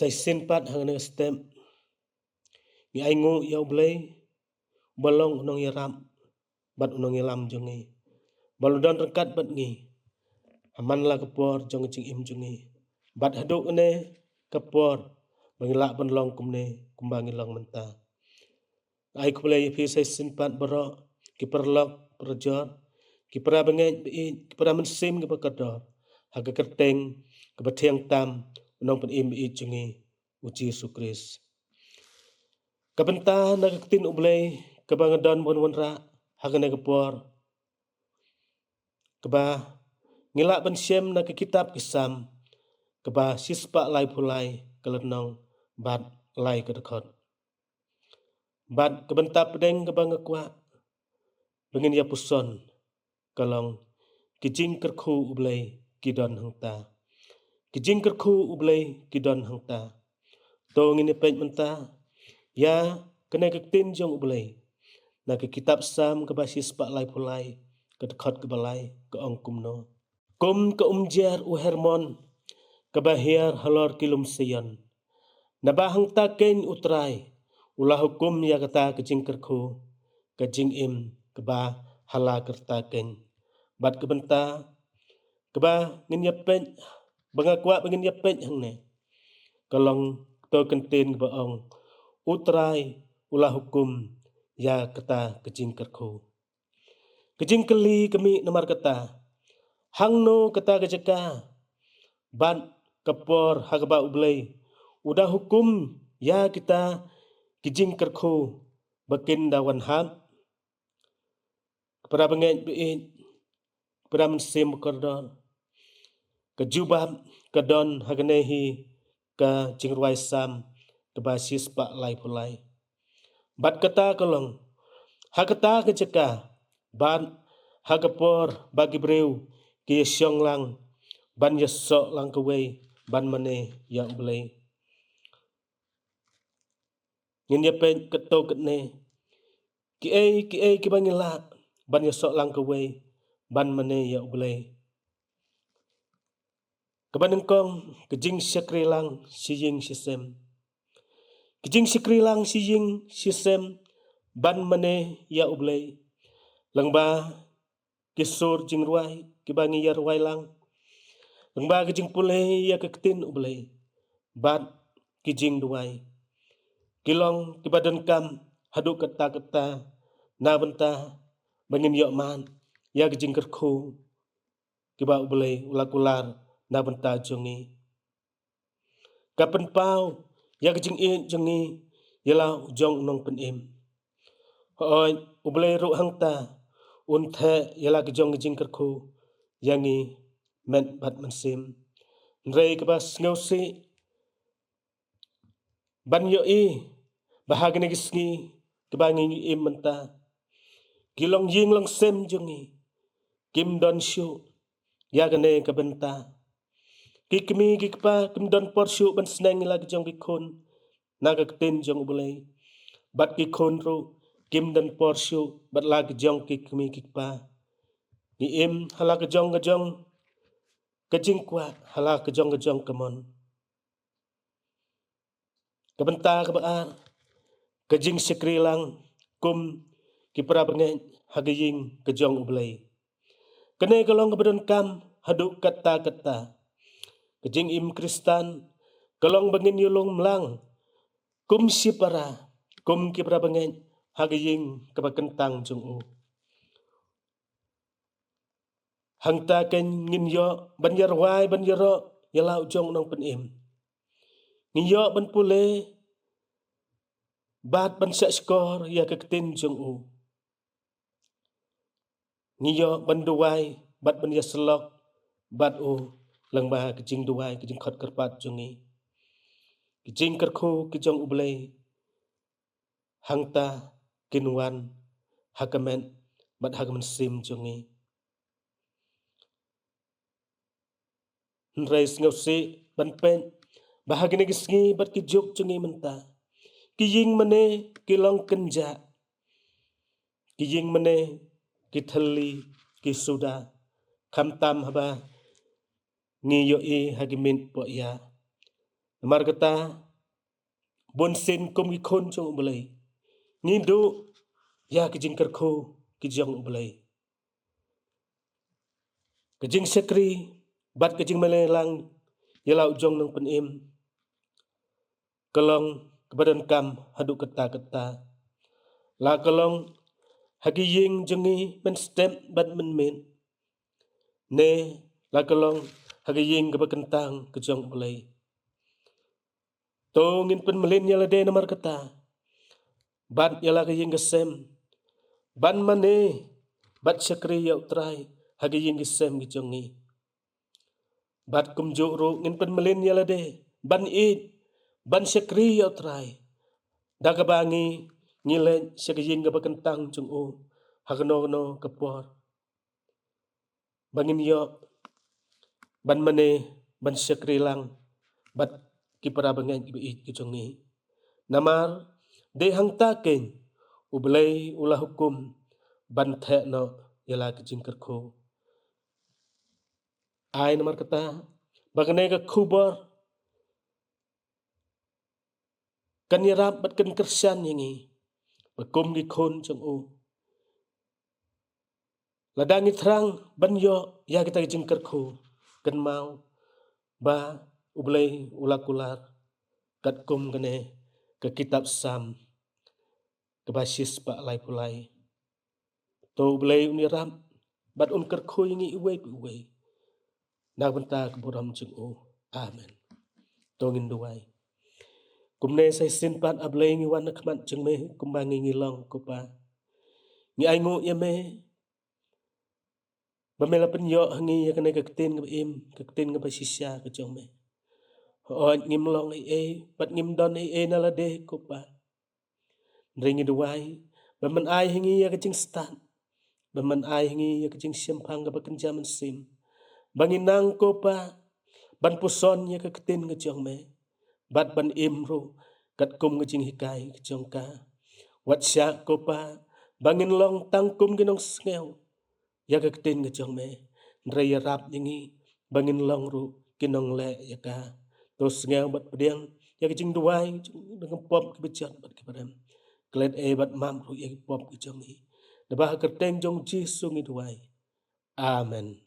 Saisin pat hang stem ni aingu ya blay balong unong yaram bat unong yalam jongi baludon rekat bat ngi aman la kapor jong jing im jongi bat haduk ne kapor bangila banlong kumne kumbangi long menta ai kublay phi saisin pat baro ki perlok perjor ki pra bangej bi ki pra mensim ki pakador haga kerteng ke bathiang tam unong pen im bi jongi uji Yesus Kristus kabenta nagtin ublay kabangadon bon wonra hagane kapor kaba ngila ban syem na ke kitab kisam kaba sispa lai pulai kalenong bat lai kedekot bat kabenta pedeng kabang kwa bengin ya puson kalong kijing kerkhu ublay kidon hangta kijing kerkhu ublay kidon hangta to ngini pej menta ya kene kektin jong ublay na ke kitab sam kebasis pak lai pulai kedekot kebalai ke ong kumno kum ke umjer u hermon kebahiar halor kilum siyon nabahang taken utrai ulah hukum ya kata kejing kerku kejing im keba hala kertaken bat kebenta keba ngin yapet bangakwa bangin yapet hangne kalong to kentin keba ong utrai ulah hukum ya kata kejing kerku kejing keli kami namar kata hangno kata kejeka ban kapor hagba ublay udah hukum ya kita kijing kerku bakin dawan ham para bangej biit para mensim kordon kejubab kadon hagnehi ka jingruai sam kebasis pak lai pulai bat kata kolong hagata kejeka ban hagapor bagi breu ki syong lang ban yesok lang kewei ban mane ya ublay ngin ya pen keto ketne ki bangila ban yesok lang kewei ban mane ya ublay kebanengkong kejing syakrilang siying sisem kejing syakrilang siying sisem ban mane ya ublay langba kisur jingruai kibangi ya ruai lang langba kejing puleh ya kektin ublay bat kijing duai kilong kibadan kam haduk kata na benta bangin yok man ya kejing kerku kiba ublay ulakular na benta jongi kapen pau ya kejing jongi yalau jong nong pen im oi ublay ru hangta unthe yala kejong kejing kerku yangi men bat mensim nrei kebas ngausi ban yo bahagane gisngi kebangi im menta kilong ying long sem jongi kim don shu ya gane kabenta kikmi kikpa kim don por shu ban sneng lagi jong kikon naga ktin jong ublay bat kikon ru kim don por shu bat lagi jong kikmi kikpa ni im hala kejong kejing kwa hala kejong kemon kabenta kebaar kejing sekrilang kum kipra bangej hagiying kejong ublay kene kalong kebadan kam haduk kata kejing im kristan kalong bangin yulung melang kum sipara kum kipra bangej hagiying kebakentang jong u hangta ken ngin yo banjar wai banjaro yalau jong nong pen im ngin yo ban pule bat ban sak skor ya kektin jong u ngiyo ban duai bat ban ya selok bat u langba kejing duai kejing khot kerpat jongi kejing kerku kejong ublay hangta kinwan hakamen bat hagamen sim jongi nreis ngausi ban pen bahagine gisngi bat kijuk jongi menta kijing mane kilong kenja kijing mane kithali kisuda kamtam haba ngiyo hagimin po ya Namar kata bon sin kum ki khon chong belai. Ngindu ya kijing kerko kijong belai. Kijing sekri bat kijing melelang yalau jong nang penim. Kelong kebadan kam haduk keta-keta. La kelong hagi ying jengi men step bat men min. Ne la kelong hagi ying kebakentang kejong belai. Tongin pen melin yala de namar kata. Bat yala ke ying gesem. Ban mane bat sekri ya utrai hagi ying gesem kijongi. Bat kumjuk ru ngin pen melin yala de. Ban it ban sekri ya utrai. Daga bangi ngile segi ying kebakentang jong u. Hagno kepor. Bangin yo ban mane ban sekri lang bat kipara bangen kibi kijongi. Namar de hang taken ublay ulah hukum ban the no yala kijing kerko. Ai namar kata bagane ka kubor kan yarap bat kan kersan yangi bakum gi khon jong u. Ladang terang ban yo ya kita kijing kerko kan mau ba ublay ulah kular kat kum kene ke kitab Sam ke basis pak lai pulai to ublay uniram bat kerko yangi uwe na benta keburam jeng u. Amen. Tongin duai. Kumne say sinpat ablay ngi wan nakmat jeng me kumbangi ngilong kupa. Ngi aingu ya me bamela penyo hangi ya kene keketin ke basisya ke jong me. Hoot ngimlong bat ngimdon nalade kupa. Ringi duai baman ai hangi ya kejing stat. Baman ai hangi ya kejing siampang ke bakenjaman sim. Banginang kupa ban puson ya keketin ke jong me. Bat ban imru kat kum ngejing hikai kejong ka. Wat syak kupa bangin long tangkum ginong sngeu. Ya keketin kejong me. Nraya rap nyingi bangin long ru kinong le ya ka. Terus ngeu bat pediang ya kejing duai dengan pop kebejak bat kepadam. Klet bat mam ru ya pop kejong ni. Dabah kerteng jong jisu ngi duai. Amen.